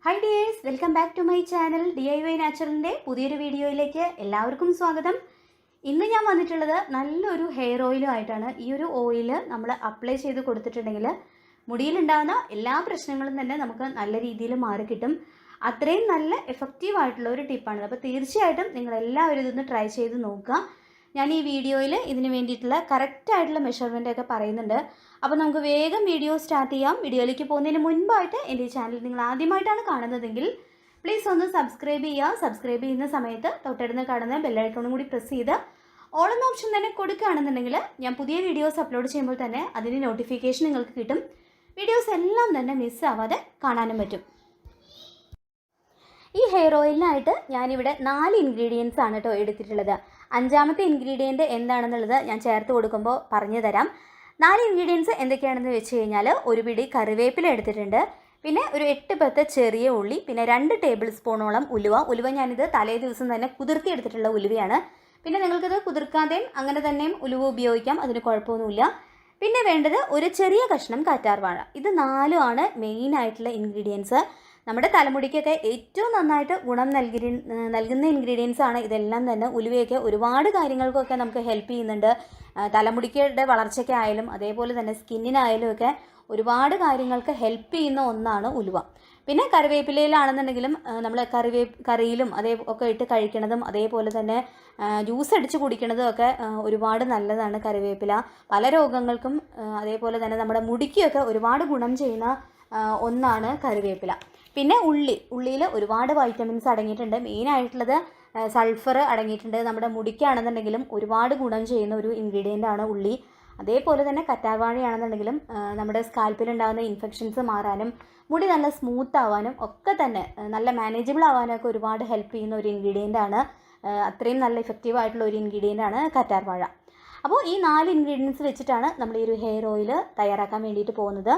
Hi dears, welcome back to my channel DIY നാച്ചുറലിൻ്റെ പുതിയൊരു വീഡിയോയിലേക്ക് എല്ലാവർക്കും സ്വാഗതം. ഇന്ന് ഞാൻ വന്നിട്ടുള്ളത് നല്ലൊരു ഹെയർ ഓയിലുമായിട്ടാണ്. ഈ ഒരു ഓയിൽ നമ്മൾ അപ്ലൈ ചെയ്ത് കൊടുത്തിട്ടുണ്ടെങ്കിൽ മുടിയിലുണ്ടാകുന്ന എല്ലാ പ്രശ്നങ്ങളും തന്നെ നമുക്ക് നല്ല രീതിയിൽ മാറി കിട്ടും. അത്രയും നല്ല എഫക്റ്റീവ് ആയിട്ടുള്ള ഒരു ടിപ്പാണ്. അപ്പോൾ തീർച്ചയായിട്ടും നിങ്ങളെല്ലാവരും ഇതൊന്ന് ട്രൈ ചെയ്ത് നോക്കുക. ഞാൻ ഈ വീഡിയോയിൽ ഇതിന് വേണ്ടിയിട്ടുള്ള കറക്റ്റായിട്ടുള്ള മെഷർമെൻ്റ് ഒക്കെ പറയുന്നുണ്ട്. അപ്പോൾ നമുക്ക് വേഗം വീഡിയോ സ്റ്റാർട്ട് ചെയ്യാം. വീഡിയോയിലേക്ക് പോകുന്നതിന് മുൻപായിട്ട് എൻ്റെ ഈ ചാനൽ നിങ്ങൾ ആദ്യമായിട്ടാണ് കാണുന്നതെങ്കിൽ പ്ലീസ് ഒന്ന് സബ്സ്ക്രൈബ് ചെയ്യുക. സബ്സ്ക്രൈബ് ചെയ്യുന്ന സമയത്ത് തൊട്ടടുത്ത് കാണുന്ന ബെല്ലൈക്കണും കൂടി പ്രസ് ചെയ്ത് ഓൾ എന്ന ഓപ്ഷൻ തന്നെ കൊടുക്കുകയാണെന്നുണ്ടെങ്കിൽ ഞാൻ പുതിയ വീഡിയോസ് അപ്ലോഡ് ചെയ്യുമ്പോൾ തന്നെ അതിന് നോട്ടിഫിക്കേഷൻ നിങ്ങൾക്ക് കിട്ടും. വീഡിയോസ് എല്ലാം തന്നെ മിസ്സാവാതെ കാണാനും പറ്റും. ഈ ഹെയർ ഓയിലിനായിട്ട് ഞാനിവിടെ 4 ഇൻഗ്രീഡിയൻസ് ആണ് കേട്ടോ എടുത്തിട്ടുള്ളത്. 5ാമത്തെ ഇൻഗ്രീഡിയൻറ്റ് എന്താണെന്നുള്ളത് ഞാൻ ചേർത്ത് കൊടുക്കുമ്പോൾ പറഞ്ഞു തരാം. 4 ഇൻഗ്രീഡിയൻസ് എന്തൊക്കെയാണെന്ന് വെച്ച് കഴിഞ്ഞാൽ, ഒരു പിടി കറിവേപ്പില എടുത്തിട്ടുണ്ട്, പിന്നെ ഒരു 8-10 ചെറിയ ഉള്ളി, പിന്നെ 2 ടേബിൾ സ്പൂണോളം ഉലുവ ഞാനിത് തലേ ദിവസം തന്നെ കുതിർത്തി എടുത്തിട്ടുള്ള ഉലുവയാണ്. പിന്നെ നിങ്ങൾക്കിത് കുതിർക്കാതെയും അങ്ങനെ തന്നെയും ഉലുവ ഉപയോഗിക്കാം, അതിന് കുഴപ്പമൊന്നുമില്ല. പിന്നെ വേണ്ടത് ഒരു ചെറിയ കഷ്ണം കറ്റാർവാഴ. ഇത് 4 ആണ് മെയിനായിട്ടുള്ള ഇൻഗ്രീഡിയൻസ്. നമ്മുടെ തലമുടിക്കൊക്കെ ഏറ്റവും നന്നായിട്ട് ഗുണം നൽകുന്ന ഇൻഗ്രീഡിയൻസ് ആണ് ഇതെല്ലാം തന്നെ. ഉലുവയൊക്കെ ഒരുപാട് കാര്യങ്ങൾക്കൊക്കെ നമുക്ക് ഹെൽപ്പ് ചെയ്യുന്നുണ്ട്. തലമുടിയുടെ വളർച്ചയ്ക്കായാലും അതേപോലെ തന്നെ സ്കിന്നിനായാലും ഒക്കെ ഒരുപാട് കാര്യങ്ങൾക്ക് ഹെൽപ്പ് ചെയ്യുന്ന ഒന്നാണ് ഉലുവ. പിന്നെ കറിവേപ്പിലയിലാണെന്നുണ്ടെങ്കിലും നമ്മൾ കറിയിലും ഒക്കെ ഇട്ട് കഴിക്കണതും അതേപോലെ തന്നെ ജ്യൂസ് അടിച്ച് കുടിക്കണതും ഒക്കെ ഒരുപാട് നല്ലതാണ് കറിവേപ്പില. പല രോഗങ്ങൾക്കും അതേപോലെ തന്നെ നമ്മുടെ മുടിക്കൊക്കെ ഒരുപാട് ഗുണം ചെയ്യുന്ന ഒന്നാണ് കറിവേപ്പില. പിന്നെ ഉള്ളിയിൽ ഒരുപാട് വൈറ്റമിൻസ് അടങ്ങിയിട്ടുണ്ട്. മെയിനായിട്ടുള്ളത് സൾഫർ അടങ്ങിയിട്ടുണ്ട്. നമ്മുടെ മുടിക്കാണെന്നുണ്ടെങ്കിലും ഒരുപാട് ഗുണം ചെയ്യുന്ന ഒരു ഇൻഗ്രീഡിയൻ്റ് ആണ് ഉള്ളി. അതേപോലെ തന്നെ കറ്റാർവാഴയാണെന്നുണ്ടെങ്കിലും നമ്മുടെ സ്കാൽപ്പിലുണ്ടാകുന്ന ഇൻഫെക്ഷൻസ് മാറാനും മുടി നല്ല സ്മൂത്ത് ആവാനും ഒക്കെ തന്നെ നല്ല മാനേജബിൾ ആവാനൊക്കെ ഒരുപാട് ഹെൽപ്പ് ചെയ്യുന്ന ഒരു ഇൻഗ്രീഡിയൻ്റ് ആണ്. അത്രയും നല്ല ഇഫക്റ്റീവ് ആയിട്ടുള്ള ഒരു ഇൻഗ്രീഡിയൻ്റ് ആണ് കറ്റാർവാഴ. അപ്പോൾ ഈ 4 ഇൻഗ്രീഡിയൻസ് വെച്ചിട്ടാണ് നമ്മൾ ഈ ഒരു ഹെയർ ഓയിൽ തയ്യാറാക്കാൻ വേണ്ടിയിട്ട് പോകുന്നത്.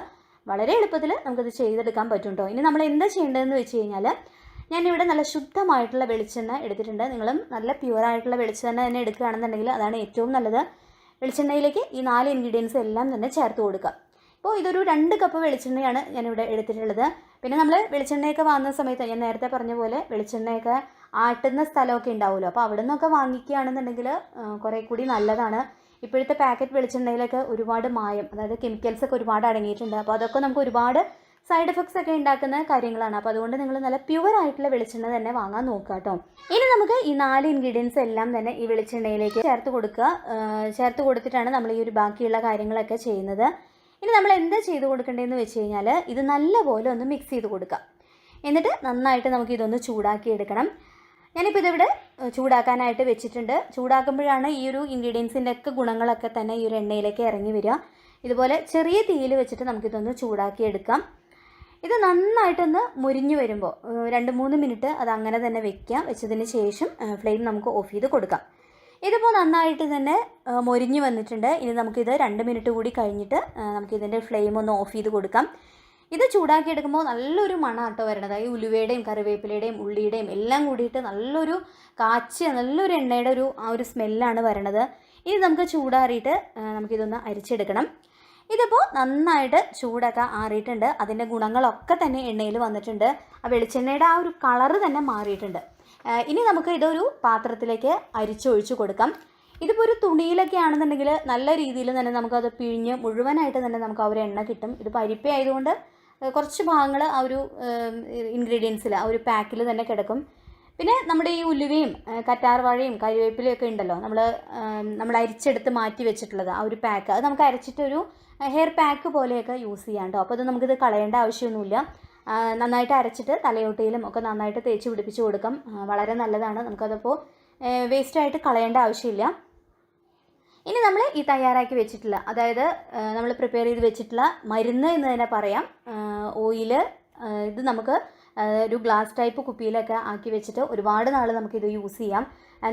വളരെ എളുപ്പത്തിൽ നമുക്കത് ചെയ്തെടുക്കാൻ പറ്റും കേട്ടോ. ഇനി നമ്മൾ എന്താ ചെയ്യേണ്ടതെന്ന് വെച്ച് കഴിഞ്ഞാൽ, ഞാനിവിടെ നല്ല ശുദ്ധമായിട്ടുള്ള വെളിച്ചെണ്ണ എടുത്തിട്ടുണ്ട്. നിങ്ങളും നല്ല പ്യുവറായിട്ടുള്ള വെളിച്ചെണ്ണ തന്നെ എടുക്കുകയാണെന്നുണ്ടെങ്കിൽ അതാണ് ഏറ്റവും നല്ലത്. വെളിച്ചെണ്ണയിലേക്ക് ഈ 4 ഇൻഗ്രീഡിയൻസ് എല്ലാം തന്നെ ചേർത്ത് കൊടുക്കുക. ഇപ്പോൾ ഇതൊരു 2 കപ്പ് വെളിച്ചെണ്ണയാണ് ഞാനിവിടെ എടുത്തിട്ടുള്ളത്. പിന്നെ നമ്മൾ വെളിച്ചെണ്ണയൊക്കെ വാങ്ങുന്ന സമയത്ത് ഞാൻ നേരത്തെ പറഞ്ഞ പോലെ വെളിച്ചെണ്ണയൊക്കെ ആട്ടുന്ന സ്ഥലമൊക്കെ ഉണ്ടാവുമല്ലോ, അപ്പോൾ അവിടെ നിന്നൊക്കെ വാങ്ങിക്കുകയാണെന്നുണ്ടെങ്കിൽ കുറേ കൂടി നല്ലതാണ്. ഇപ്പോഴത്തെ പാക്കറ്റ് വെളിച്ചെണ്ണയിലൊക്കെ ഒരുപാട് മായം, അതായത് കെമിക്കൽസ് ഒക്കെ ഒരുപാട് അടങ്ങിയിട്ടുണ്ട്. അപ്പോൾ അതൊക്കെ നമുക്ക് ഒരുപാട് സൈഡ് എഫക്ട്സ് ഒക്കെ ഉണ്ടാക്കുന്ന കാര്യങ്ങളാണ്. അപ്പോൾ അതുകൊണ്ട് നിങ്ങൾ നല്ല പ്യുവർ ആയിട്ടുള്ള വെളിച്ചെണ്ണ തന്നെ വാങ്ങാൻ നോക്കുക കേട്ടോ. ഇനി നമുക്ക് ഈ 4 ഇൻഗ്രീഡിയൻസ് എല്ലാം തന്നെ ഈ വെളിച്ചെണ്ണയിലേക്ക് ചേർത്ത് കൊടുക്കുക. ചേർത്ത് കൊടുത്തിട്ടാണ് നമ്മൾ ഈ ഒരു ബാക്കിയുള്ള കാര്യങ്ങളൊക്കെ ചെയ്യുന്നത്. ഇനി നമ്മൾ എന്താ ചെയ്ത് കൊടുക്കേണ്ടതെന്ന് വെച്ച് കഴിഞ്ഞാൽ, ഇത് നല്ലപോലെ ഒന്ന് മിക്സ് ചെയ്ത് കൊടുക്കുക. എന്നിട്ട് നന്നായിട്ട് നമുക്ക് ഇതൊന്ന് ചൂടാക്കി എടുക്കണം. ഞാനിപ്പോൾ ഇതിവിടെ ചൂടാക്കാനായിട്ട് വെച്ചിട്ടുണ്ട്. ചൂടാക്കുമ്പോഴാണ് ഈ ഒരു ഇൻഗ്രീഡിയൻസിൻ്റെ ഒക്കെ ഗുണങ്ങളൊക്കെ തന്നെ ഈ ഒരു എണ്ണയിലേക്ക് ഇറങ്ങി വരിക. ഇതുപോലെ ചെറിയ തീയിൽ വെച്ചിട്ട് നമുക്കിതൊന്ന് ചൂടാക്കി എടുക്കാം. ഇത് നന്നായിട്ടൊന്ന് മുരിഞ്ഞു വരുമ്പോൾ 2-3 മിനിറ്റ് അത് അങ്ങനെ തന്നെ വെച്ചതിന് ശേഷം ഫ്ലെയിം നമുക്ക് ഓഫ് ചെയ്ത് കൊടുക്കാം. ഇതിപ്പോൾ നന്നായിട്ട് തന്നെ മൊരിഞ്ഞു വന്നിട്ടുണ്ട്. ഇനി നമുക്കിത് 2 മിനിറ്റ് കൂടി കഴിഞ്ഞിട്ട് നമുക്കിതിൻ്റെ ഫ്ലെയിം ഒന്ന് ഓഫ് ചെയ്ത് കൊടുക്കാം. ഇത് ചൂടാക്കി എടുക്കുമ്പോൾ നല്ലൊരു മണാട്ടോ വരണത്. ഈ ഉലുവയുടെയും കറിവേപ്പിലയുടെയും ഉള്ളിയുടെയും എല്ലാം കൂടിയിട്ട് നല്ലൊരു നല്ലൊരു എണ്ണയുടെ ആ ഒരു സ്മെല്ലാണ് വരണത്. ഇനി നമുക്ക് ചൂടാറിയിട്ട് നമുക്കിതൊന്ന് അരിച്ചെടുക്കണം. ഇതിപ്പോൾ നന്നായിട്ട് ചൂടൊക്കെ ആറിയിട്ടുണ്ട്. അതിൻ്റെ ഗുണങ്ങളൊക്കെ തന്നെ എണ്ണയിൽ വന്നിട്ടുണ്ട്. ആ വെളിച്ചെണ്ണയുടെ ആ ഒരു കളറ് തന്നെ മാറിയിട്ടുണ്ട്. ഇനി നമുക്ക് ഇതൊരു പാത്രത്തിലേക്ക് അരിച്ചൊഴിച്ച് കൊടുക്കാം. ഇതിപ്പോൾ ഒരു തുണിയിലൊക്കെ ആണെന്നുണ്ടെങ്കിൽ നല്ല രീതിയിൽ തന്നെ നമുക്കത് പിഴിഞ്ഞ് മുഴുവനായിട്ട് തന്നെ നമുക്ക് ആ ഒരു എണ്ണ കിട്ടും. ഇതിപ്പോൾ അരിപ്പ ആയതുകൊണ്ട് കുറച്ച് ഭാഗങ്ങൾ ആ ഒരു ഇൻഗ്രീഡിയൻസിൽ ആ ഒരു പാക്കിൽ തന്നെ കിടക്കും. പിന്നെ നമ്മുടെ ഈ ഉലുവയും കറ്റാർവാഴയും കരിവേപ്പിലയും ഒക്കെ ഉണ്ടല്ലോ, നമ്മൾ അരിച്ചെടുത്ത് മാറ്റി വെച്ചിട്ടുള്ളത് ആ ഒരു പാക്ക്, അത് നമുക്ക് അരച്ചിട്ടൊരു ഹെയർ പാക്ക് പോലെയൊക്കെ യൂസ് ചെയ്യാം കേട്ടോ. അപ്പോൾ അത് നമുക്കിത് കളയേണ്ട ആവശ്യമൊന്നുമില്ല. നന്നായിട്ട് അരച്ചിട്ട് തലയോട്ടിയിലും ഒക്കെ നന്നായിട്ട് തേച്ച് പിടിപ്പിച്ച് കൊടുക്കാം. വളരെ നല്ലതാണ്. നമുക്കതപ്പോൾ വേസ്റ്റായിട്ട് കളയേണ്ട ആവശ്യമില്ല. ഇനി നമ്മൾ ഈ തയ്യാറാക്കി വെച്ചിട്ടുള്ള, അതായത് നമ്മൾ പ്രിപ്പയർ ചെയ്ത് വെച്ചിട്ടുള്ള മരുന്ന് എന്ന് തന്നെ പറയാം, ഓയിൽ, ഇത് നമുക്ക് ഒരു ഗ്ലാസ് ടൈപ്പ് കുപ്പിയിലൊക്കെ ആക്കി വെച്ചിട്ട് ഒരുപാട് നാൾ നമുക്കിത് യൂസ് ചെയ്യാം.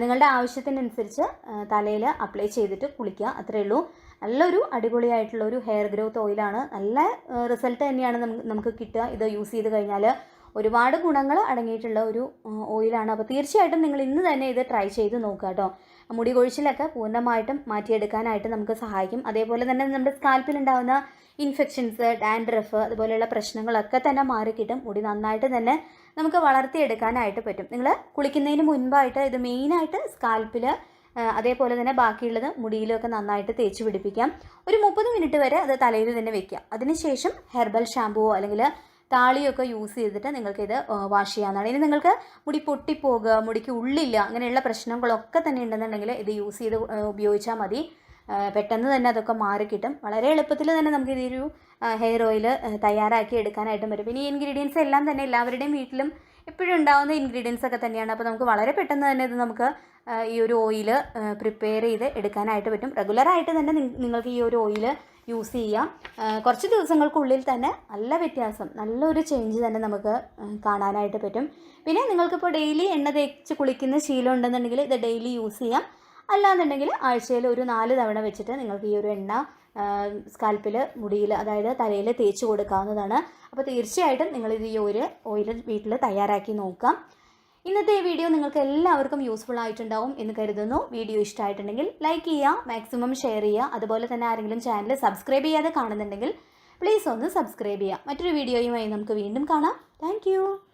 നിങ്ങളുടെ ആവശ്യത്തിനനുസരിച്ച് തലയിൽ അപ്ലൈ ചെയ്തിട്ട് കുളിക്കുക, അത്രയേ ഉള്ളൂ. നല്ലൊരു അടിപൊളിയായിട്ടുള്ളൊരു ഹെയർ ഗ്രോത്ത് ഓയിലാണ്. നല്ല റിസൾട്ട് തന്നെയാണ് നമുക്ക് കിട്ടുക ഇത് യൂസ് ചെയ്ത് കഴിഞ്ഞാൽ. ഒരുപാട് ഗുണങ്ങൾ അടങ്ങിയിട്ടുള്ള ഒരു ഓയിലാണ്. അപ്പോൾ തീർച്ചയായിട്ടും നിങ്ങൾ ഇന്ന് തന്നെ ഇത് ട്രൈ ചെയ്ത് നോക്കുക കേട്ടോ. മുടി കൊഴിച്ചിലൊക്കെ പൂർണ്ണമായിട്ടും മാറ്റിയെടുക്കാനായിട്ട് നമുക്ക് സഹായിക്കും. അതേപോലെ തന്നെ നമ്മുടെ സ്കാൽപ്പിലുണ്ടാകുന്ന ഇൻഫെക്ഷൻസ്, ഡാൻഡ്രഫ് അതുപോലെയുള്ള പ്രശ്നങ്ങളൊക്കെ തന്നെ മാറിക്കിട്ടും. മുടി നന്നായിട്ട് തന്നെ നമുക്ക് വളർത്തിയെടുക്കാനായിട്ട് പറ്റും. നിങ്ങൾ കുളിക്കുന്നതിന് മുൻപായിട്ട് ഇത് മെയിനായിട്ട് സ്കാൽപ്പിൽ അതേപോലെ തന്നെ ബാക്കിയുള്ളത് മുടിയിലൊക്കെ നന്നായിട്ട് തേച്ച് പിടിപ്പിക്കാം. ഒരു 30 മിനിറ്റ് വരെ അത് തലയിൽ തന്നെ വെക്കാം. അതിനുശേഷം ഹെർബൽ ഷാമ്പുവോ അല്ലെങ്കിൽ താളിയൊക്കെ യൂസ് ചെയ്തിട്ട് നിങ്ങൾക്കിത് വാഷ് ചെയ്യാവുന്നതാണ്. ഇനി നിങ്ങൾക്ക് മുടി പൊട്ടിപ്പോകുക, മുടിക്ക് ഉള്ളില്ല, അങ്ങനെയുള്ള പ്രശ്നങ്ങളൊക്കെ തന്നെ ഉണ്ടെന്നുണ്ടെങ്കിൽ ഇത് യൂസ് ചെയ്ത് ഉപയോഗിച്ചാൽ മതി. പെട്ടെന്ന് തന്നെ അതൊക്കെ മാറിക്കിട്ടും. വളരെ എളുപ്പത്തിൽ തന്നെ നമുക്ക് ഇതൊരു ഹെയർ ഓയിൽ തയ്യാറാക്കി എടുക്കാനായിട്ടും പറ്റും. പിന്നെ ഈ ഇൻഗ്രീഡിയൻസ് എല്ലാം തന്നെ എല്ലാവരുടെയും വീട്ടിലും എപ്പോഴും ഉണ്ടാകുന്ന ഇൻഗ്രീഡിയൻസ് ഒക്കെ തന്നെയാണ്. അപ്പോൾ നമുക്ക് വളരെ പെട്ടെന്ന് തന്നെ ഇത് നമുക്ക് ഈ ഒരു ഓയിൽ പ്രിപ്പയർ ചെയ്ത് എടുക്കാനായിട്ട് പറ്റും. റെഗുലറായിട്ട് തന്നെ നിങ്ങൾക്ക് ഈ ഒരു ഓയിൽ യൂസ് ചെയ്യാം. കുറച്ച് ദിവസങ്ങൾക്കുള്ളിൽ തന്നെ നല്ല വ്യത്യാസം, നല്ലൊരു ചേഞ്ച് തന്നെ നമുക്ക് കാണാനായിട്ട് പറ്റും. പിന്നെ നിങ്ങൾക്കിപ്പോൾ ഡെയിലി എണ്ണ തേച്ച് കുളിക്കുന്ന ശീലം ഉണ്ടെന്നുണ്ടെങ്കിൽ ഇത് ഡെയിലി യൂസ് ചെയ്യാം. അല്ലാന്നുണ്ടെങ്കിൽ ആഴ്ചയിൽ ഒരു 4 തവണ വെച്ചിട്ട് നിങ്ങൾക്ക് ഈ ഒരു എണ്ണ സ്കാൽപ്പിൽ, മുടിയിൽ, അതായത് തലയിൽ തേച്ച് കൊടുക്കാവുന്നതാണ്. അപ്പോൾ തീർച്ചയായിട്ടും നിങ്ങളിത് ഈ ഒരു ഓയിൽ വീട്ടിൽ തയ്യാറാക്കി നോക്കാം. ഇന്നത്തെ ഈ വീഡിയോ നിങ്ങൾക്ക് എല്ലാവർക്കും യൂസ്ഫുൾ ആയിട്ടുണ്ടാവും എന്ന് കരുതുന്നു. വീഡിയോ ഇഷ്ടമായിട്ടുണ്ടെങ്കിൽ ലൈക്ക് ചെയ്യുക, മാക്സിമം ഷെയർ ചെയ്യുക. അതുപോലെ തന്നെ ആരെങ്കിലും ചാനൽ സബ്സ്ക്രൈബ് ചെയ്യാതെ കാണുന്നുണ്ടെങ്കിൽ പ്ലീസ് ഒന്ന് സബ്സ്ക്രൈബ് ചെയ്യുക. മറ്റൊരു വീഡിയോയുമായി നമുക്ക് വീണ്ടും കാണാം. താങ്ക്